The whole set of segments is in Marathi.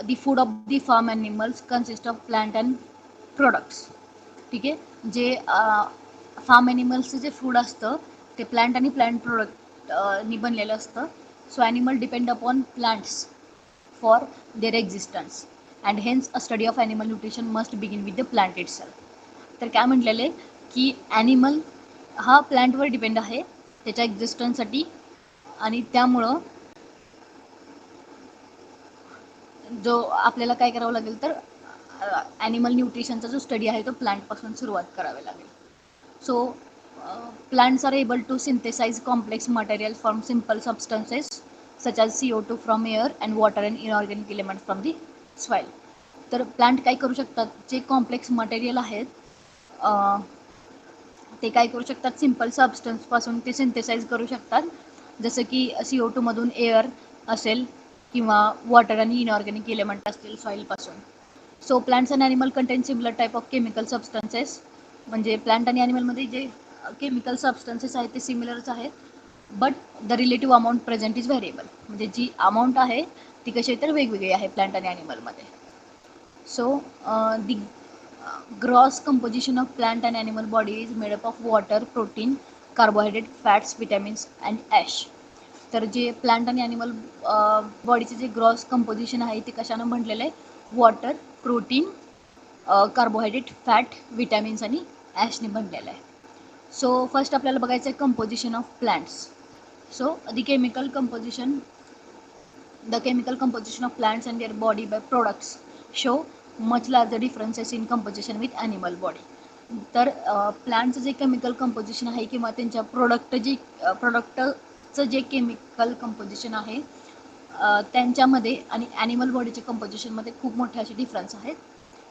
The food of the farm animals consist of plant and products. ठीक आहे, जे फार्म ॲनिमल्सचं जे फूड असतं ते प्लांट आणि प्लांट प्रोडक्ट नी बनलेलं असतं. So animal depend upon plants for their existence and hence a study of animal nutrition must begin with the plant itself. तर काय म्हटलेलं आहे की ॲनिमल हा प्लांटवर डिपेंड आहे त्याच्या एक्झिस्टन्ससाठी, आणि त्यामुळं जो आपल्याला काय करावं लागेल तर ॲनिमल न्यूट्रिशनचा जो स्टडी आहे तो प्लांटपासून सुरुवात करावी लागेल. So plants are able to synthesize complex material from simple substances such as CO2 from air and water and inorganic elements from the soil. तर प्लांट काय करू शकतात, जे कॉम्प्लेक्स मटेरियल आहेत ते काय करू शकतात, सिम्पल सबस्टन्सपासून ते सिंथेसाइज करू शकतात, जसं की CO2 मधून एअर असेल किंवा वॉटर आणि इनऑर्गॅनिक एलिमेंट असतील सॉईलपासून. So plants and animal contain similar type of chemical substances. म्हणजे प्लांट आणि ॲनिमलमध्ये जे केमिकल सबस्टन्सेस आहेत ते सिमिलरच आहेत, but the relative amount present is variable. म्हणजे जी अमाऊंट आहे ती कशी आहे तर वेगवेगळी आहे प्लांट आणि ॲनिमलमध्ये. So the gross composition of plant and animal body is made up of water, protein, carbohydrate, fats, vitamins and ash. तर जे प्लांट आणि ॲनिमल बॉडीचे जे ग्रॉस कंपोजिशन आहे ते कशानं बनलेलं आहे, water, protein, carbohydrate, fat, vitamins आणि ॲशने बनलेलं आहे. सो फर्स्ट आपल्याला बघायचं आहे composition of plants. So the chemical composition of plants and their body by products show much larger differences in composition with animal body. तर प्लांटचं जे केमिकल कंपोजिशन आहे किंवा त्यांच्या प्रोडक्टचं जे केमिकल कंपोजिशन आहे त्यांच्यामध्ये आणि ॲनिमल बॉडीच्या कंपोजिशनमध्ये खूप मोठे असे डिफरन्स आहेत.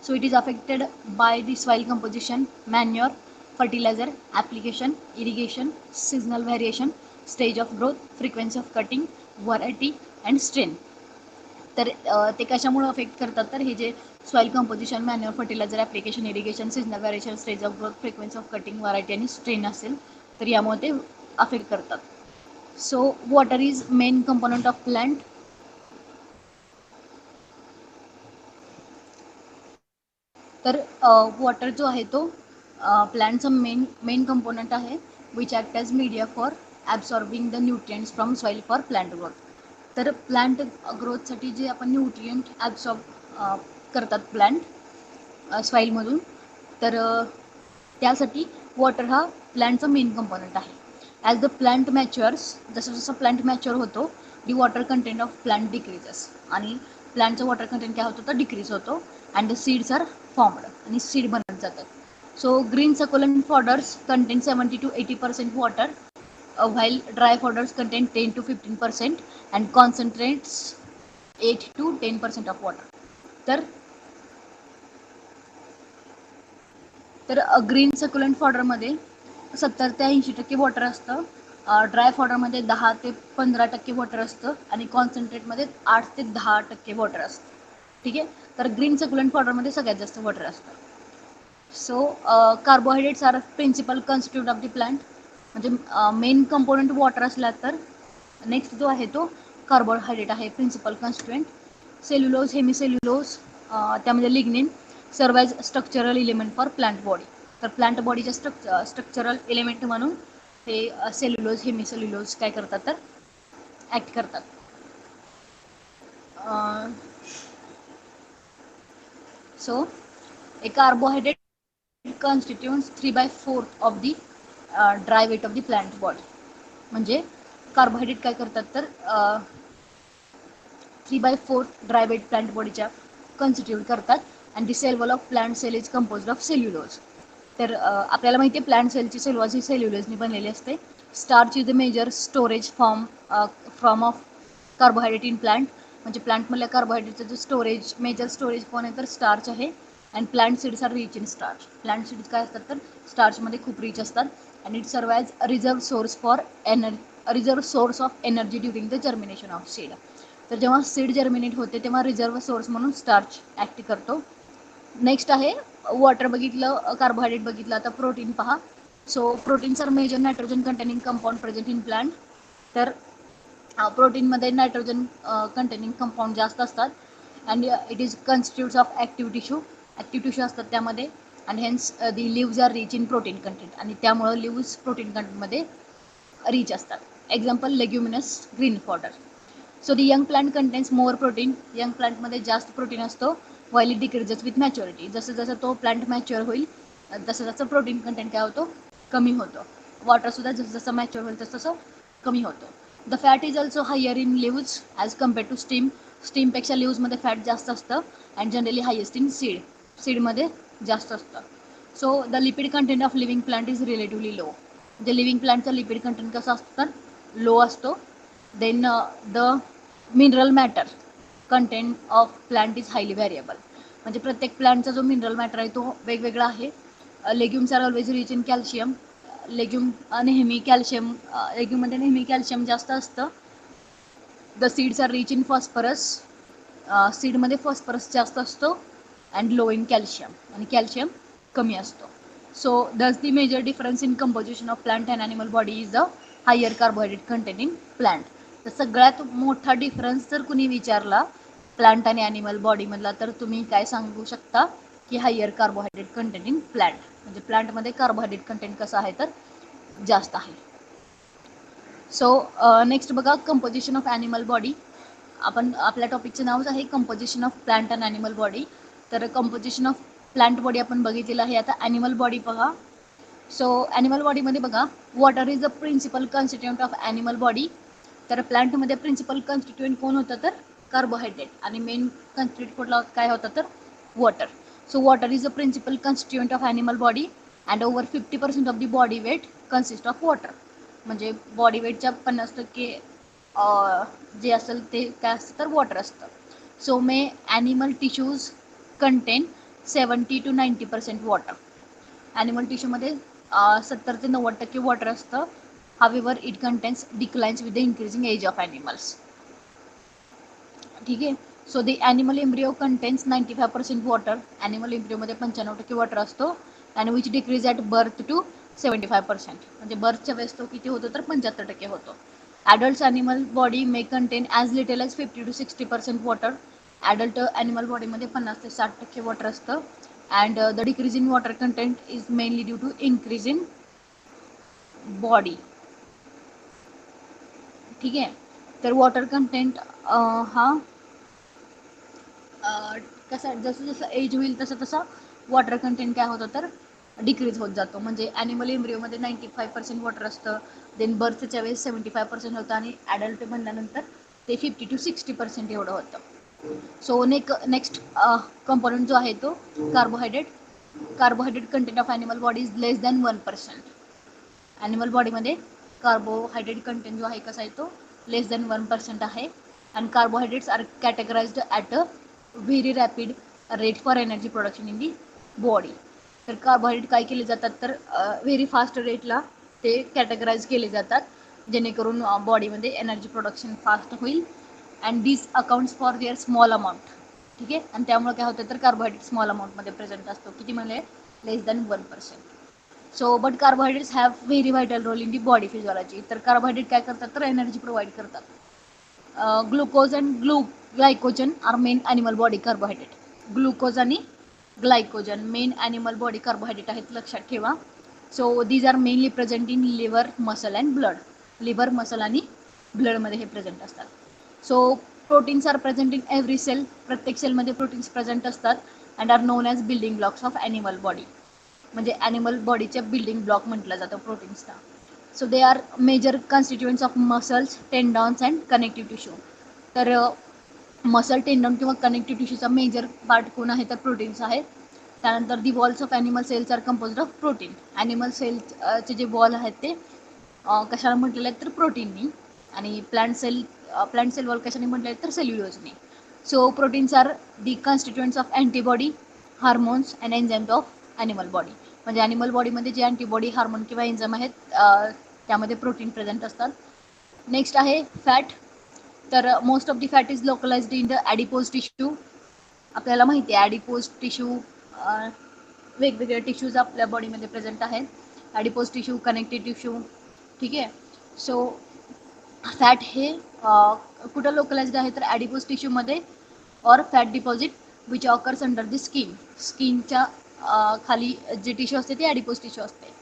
So it is affected by the soil composition, manure, fertiliser, application, irrigation, seasonal variation, stage of growth, frequency of cutting, variety and strain. तर ते कशामुळे अफेक्ट करतात तर हे जे soil composition, manure, fertiliser, application, irrigation, seasonal variation, stage of growth, frequency of cutting, variety आणि स्ट्रेन असेल तर यामुळे ते अफेक्ट करतात. So water is main component of plant. तर वॉटर जो आहे तो प्लांटचा मेन कंपोनंट आहे, which act as media for absorbing the nutrients from soil for plant growth. तर प्लांट ग्रोथसाठी जे आपण न्यूट्रिएंट ॲब्सॉर्ब करतात प्लांट सॉईलमधून, तर त्यासाठी वॉटर हा प्लांटचा मेन कंपोनंट आहे. ॲज द प्लांट मॅच्युअर्स, जसं जसं प्लांट मॅच्युअर होतो the water content of plant decreases, आणि प्लांटचं वॉटर कंटेंट काय होतं तर डिक्रीज होतो, and the seeds are formed आणि सीड बनत जातात. So green सकुलंट fodders contain 70 to 80% water, while dry foders contain 10 to 15% and concentrates 8 to 10% of water. तर ग्रीन सकुलंट फॉडरमध्ये 70 ते 80% वॉटर असतं, ड्राय फॉडरमध्ये 10 ते 15% वॉटर असतं, आणि कॉन्सन्ट्रेटमध्ये 8 ते 10% वॉटर असतं. ठीक आहे, तर ग्रीन सकुलंट फॉडरमध्ये सगळ्यात जास्त वॉटर असतं. So carbohydrates are principal constitute of the plant. म्हणजे मेन कंपोनंट वॉटर असला तर नेक्स्ट जो आहे तो कार्बोहायड्रेट आहे प्रिन्सिपल कॉन्स्टिट्युएंट. सेल्युलोज, हेमिसेल्युलोज, त्यामध्ये लिग्निन सर्व as structural element for plant body. तर प्लांट बॉडीच्या स्ट्रक्चरल एलिमेंट म्हणून हे सेल्युलोज, हेमिसेल्युलोज काय करतात तर ॲक्ट करतात. So A carbohydrate constitutes 3/4 of the dry weight of the plant body. म्हणजे कार्बोहायड्रेट काय करतात तर 3/4 ड्राय वेट प्लांट बॉडीच्या कॉन्स्टिट्यूट करतात, and the cell wall of plant cell is composed of cellulose. तर आपल्याला माहिती आहे प्लांट सेलची सेल्युलोज ही सेल्युलोजनी बनलेली असते. Starch is the major storage form of carbohydrate in plant. म्हणजे प्लांटमधल्या कार्बोहायड्रेटचं जो मेजर स्टोरेज कोण आहे तर स्टार्च आहे. And plant seeds are rich in starch. Plant seeds काय असतात तर स्टार्चमध्ये खूप रिच असतात, and it serve as reserve source of energy during the germination of seed. तर जेव्हा सीड जर्मिनेट होते तेव्हा रिझर्व सोर्स म्हणून स्टार्च ॲक्ट करतो. नेक्स्ट आहे वॉटर बघितलं, कार्बोहायड्रेट बघितलं, आता प्रोटीन पहा. So proteins are major nitrogen containing compound present in plant. तर प्रोटीनमध्ये नायट्रोजन कंटेनिंग कंपाऊंड जास्त असतात. And it is constitutes of active tissue असतात त्यामध्ये. आणि hence the leaves are rich in protein content, आणि त्यामुळं लिव्ज प्रोटीन कंटेंटमध्ये रिच असतात. Example leguminous green fodder. So the young plant contains more protein. Young प्लांटमध्ये जास्त प्रोटीन असतो. While it decreases with maturity. जसं जसं तो प्लांट मॅच्युअर होईल तसं तसं प्रोटीन कंटेंट काय होतो, कमी होतो. वॉटरसुद्धा जसं जसं मॅच्युअर होईल तसं तसं कमी होतो. The fat is also higher in leaves as compare to stem. स्टीमपेक्षा लिव्जमध्ये फॅट जास्त असतं. अँड जनरली हायेस्ट इन सीडमध्ये जास्त असतं. So the lipid content of living plant is relatively low. म्हणजे लिव्हिंग प्लांटचा लिपिड कंटेंट कसा असतो तर लो असतो. Then the mineral matter content of plant is highly variable. म्हणजे प्रत्येक प्लांटचा जो मिनरल मॅटर आहे तो वेगवेगळा आहे. Legumes are always rich in calcium. Legume नेहमी कॅल्शियम, लेग्युममध्ये नेहमी कॅल्शियम जास्त असतं. The seeds are rich in phosphorus. सीडमध्ये फॉस्फरस जास्त असतो. अँड लो इन कॅल्शियम, आणि कॅल्शियम कमी असतो. So thus the major difference in composition of plant and animal body is the higher carbohydrate content in plant. तर सगळ्यात मोठा डिफरन्स जर कुणी विचारला प्लांट आणि ॲनिमल बॉडीमधला तर तुम्ही काय सांगू शकता की higher carbohydrate content in plant. म्हणजे प्लांटमध्ये कार्बोहायड्रेट कंटेंट कसं आहे तर जास्त आहे. सो नेक्स्ट बघा, कंपोजिशन ऑफ ॲनिमल बॉडी. आपण आपल्या टॉपिकचं नावच आहे composition of plant and animal body. तर कंपोजिशन ऑफ प्लांट बॉडी आपण बघितलेलं आहे. आता ॲनिमल बॉडी बघा. सो ॲनिमल बॉडीमध्ये बघा, water is the principal constituent of animal body. तर प्लांटमध्ये प्रिन्सिपल कॉन्स्टिट्युएंट कोण होतं तर कार्बोहायड्रेट, आणि मेन कॉन्स्टिट्युएंट कुठला काय होता तर water. So water is the principal constituent of animal body and over 50% of the body weight consist of water. म्हणजे बॉडी वेटच्या 50% जे असेल ते काय असतं तर वॉटर असतं. So may animal tissues contain 70 to 90% water. Animal टिश्यूमध्ये 70 ते 90% वॉटर असतं. However it contains declines with the increasing age of animals. ठीक आहे. So the animal embryo contains 95% water. Animal एम्ब्रिओमध्ये 95% वॉटर असतो. आणि which decrease at birth to 75%. म्हणजे बर्थच्या वेळेस तो किती होतो तर 75% होतो. Adult animal body may contain as little as 50 to 60% water. Adult animal बॉडीमध्ये 50 ते 60% वॉटर असतं. And the decrease in water content is mainly due to increase in body. ठीक आहे. तर वॉटर कंटेंट हा कसं जसं जसं एज होईल तसं तसं वॉटर कंटेंट काय होतं तर डिक्रीज होत जातो. म्हणजे ॲनिमल एम्ब्रिओमध्ये 95% वॉटर असतं. देन बर्थच्या वेळेस 75% होतं, आणि ॲडल्ट म्हणल्यानंतर ते 50 to 60% एवढं होतं. सो नेक्स्ट कंपोनंट जो आहे तो carbohydrate. Carbohydrate content of animal body is less than 1%. Animal बॉडीमध्ये कार्बोहायड्रेट कंटेंट जो आहे कसा आहे तो लेस दॅन 1% आहे. And carbohydrates are categorized at a very rapid rate for energy production in the body. तर कार्बोहायड्रेट काय केले जातात तर व्हेरी फास्ट रेटला ते कॅटेगराइज केले जातात, जेणेकरून बॉडीमध्ये एनर्जी प्रोडक्शन फास्ट होईल. And this accounts for their small amount. ठीक आहे. आणि त्यामुळे काय होतं तर कार्बोहायड्रेट स्मॉल अमाऊंटमध्ये प्रेझेंट असतो. किती म्हणजे less than 1%. So but carbohydrates have very vital role in the body physiology. तर कार्बोहायड्रेट काय करतात तर एनर्जी प्रोव्हाइड करतात. Glucose and glycogen are main animal body carbohydrate. Glucose आणि glycogen main animal body carbohydrate आहेत, लक्षात ठेवा. So these are mainly present in liver, muscle and blood. Liver, muscle आणि ब्लडमध्ये हे प्रेझेंट असतात. So proteins are present in every cell. प्रत्येक सेलमध्ये प्रोटीन्स प्रेझेंट असतात. And are known as building blocks of animal body. म्हणजे ॲनिमल बॉडीच्या बिल्डिंग ब्लॉक म्हटलं जातं प्रोटीन्सला. So they are major constituents of muscles, tendons and connective tissue. तर मसल, टेंडॉन किंवा कनेक्टिव्ह टिश्यूचा मेजर पार्ट कोण आहे तर प्रोटीन्स आहेत. त्यानंतर the walls of animal cells are composed of protein. Animal सेल्सचे जे वॉल आहेत ते कशाला म्हटलेले आहेत तर प्रोटीननी. आणि प्लांट सेल वॉल कशाने म्हटले आहेत तर सेल्युलोजनी. So proteins are the constituents of antibody, hormones and enzymes of animal body. म्हणजे ॲनिमल बॉडीमध्ये जे अँटीबॉडी, हार्मोन किंवा एन्झाईम आहेत त्यामध्ये प्रोटीन प्रेझेंट असतात. नेक्स्ट आहे फॅट. तर most of the fat is localized in the adipose tissue. आपल्याला माहिती आहे ॲडिपोज टिश्यू, वेगवेगळे टिश्यूज आपल्या बॉडीमध्ये प्रेझेंट आहेत. ॲडिपोज टिश्यू, कनेक्टिव्ह टिश्यू. ठीक आहे. सो फॅट हे कुठं लोकलाइज्ड आहे तर ॲडिपोज टिश्यूमध्ये or fat deposit which occurs under the स्किनच्या खाली जे टिश्यू असते ते ॲडिपोज टिश्यू असते.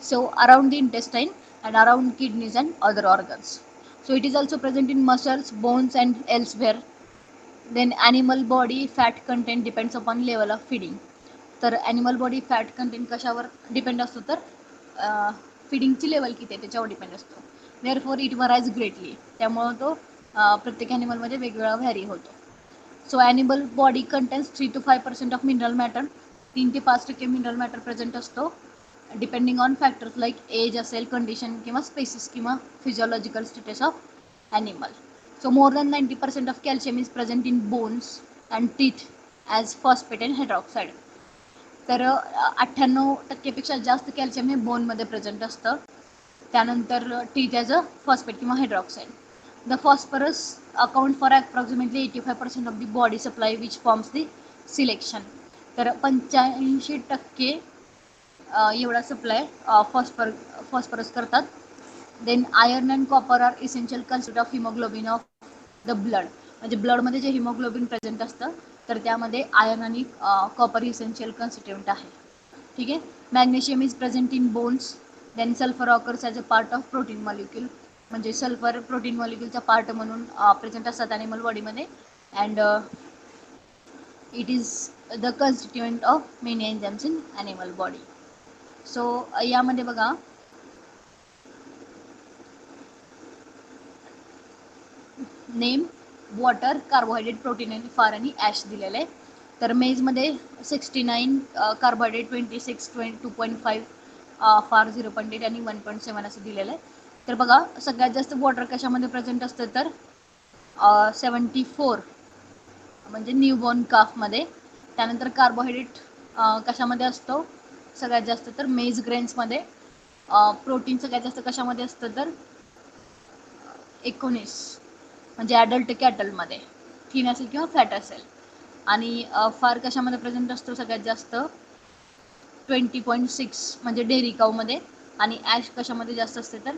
So around the intestine and around kidneys and other organs. So it is also present in muscles, bones and elsewhere. Then animal body fat content depends upon level of feeding. तर ॲनिमल बॉडी फॅट कंटेंट कशावर डिपेंड असतो तर फिडिंगची लेवल किती आहे त्याच्यावर डिपेंड असतो. Therefore it varies greatly. त्यामुळं तो प्रत्येक ॲनिमलमध्ये वेगवेगळा व्हॅरी होतो. So animal body contains 3 to 5% of mineral matter. 3 ते 5% मिनरल मॅटर प्रेझेंट असतो. Depending on factors like age असेल, कंडिशन किंवा स्पेसिस किंवा physiological status of animal. So more than 90% of calcium is present in bones and teeth as phosphate and hydroxide. तर 98% जास्त कॅल्शियम हे बोनमध्ये प्रेझेंट असतं. त्यानंतर टीथ ॲज अ फॉस्फेट किंवा hydroxide. The phosphorus account for approximately 85% of the body supply which forms the selection. तर 85% एवढा सप्लाय फॉस्फरस करतात. Then iron and copper are essential constitute of haemoglobin of the blood. म्हणजे ब्लडमध्ये जे हिमोग्लोबिन प्रेझेंट असतं तर त्यामध्ये आयर्न आणि कॉपर इसेन्शियल कन्स्टिट्यूएंट आहे. ठीक आहे. Magnesium is present in bones. Then sulphur occurs as a part of protein molecule. म्हणजे सल्फर प्रोटीन मॉलिक्यूलचा पार्ट म्हणून प्रेझेंट असतात ॲनिमल बॉडीमध्ये. And it is the constituent of many enzymes in animal body. So यामध्ये बघा नेम, वॉटर, कार्बोहायड्रेट, प्रोटीन आणि फार आणि ॲश दिलेलं आहे. तर मेजमध्ये 69, कार्बोहायड्रेट 26, 2.5, फार 0.8 आणि 1.7 असं दिलेलं आहे. तर बघा सगळ्यात जास्त वॉटर कशामध्ये प्रेझेंट असतं तर 74 म्हणजे न्यूबॉर्न काफमध्ये. त्यानंतर कार्बोहायड्रेट कशामध्ये असतो सगळ्यात जास्त तर मेज ग्रेन्समध्ये. प्रोटीन सगळ्यात जास्त कशामध्ये असतं तर 19 म्हणजे ॲडल्ट कॅटलमध्ये, थिन असेल किंवा फॅट असेल. आणि फार कशामध्ये प्रेझेंट असतो सगळ्यात जास्त 20.6 म्हणजे डेअरी काऊमध्ये. आणि ॲश कशामध्ये जास्त असते तर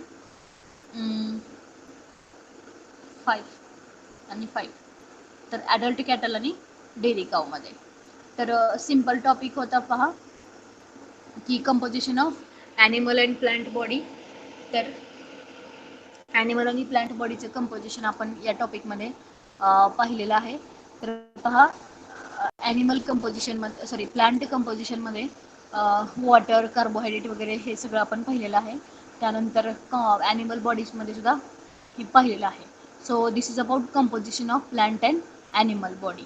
5 आणि 5. तर ॲडल्ट कॅटल आणि डेअरी काऊमध्ये. तर सिम्पल टॉपिक होता पहा की composition of animal and plant body. तर ॲनिमल आणि प्लांट बॉडीचं कंपोजिशन आपण या टॉपिकमध्ये पाहिलेलं आहे. तर पहा ॲनिमल कंपोजिशनमध्ये प्लांट कंपोजिशनमध्ये वॉटर, कार्बोहायड्रेट वगैरे हे सगळं आपण पाहिलेलं आहे. त्यानंतर ॲनिमल बॉडीजमध्ये सुद्धा हे पाहिलेलं आहे. So this is about composition of plant and animal body.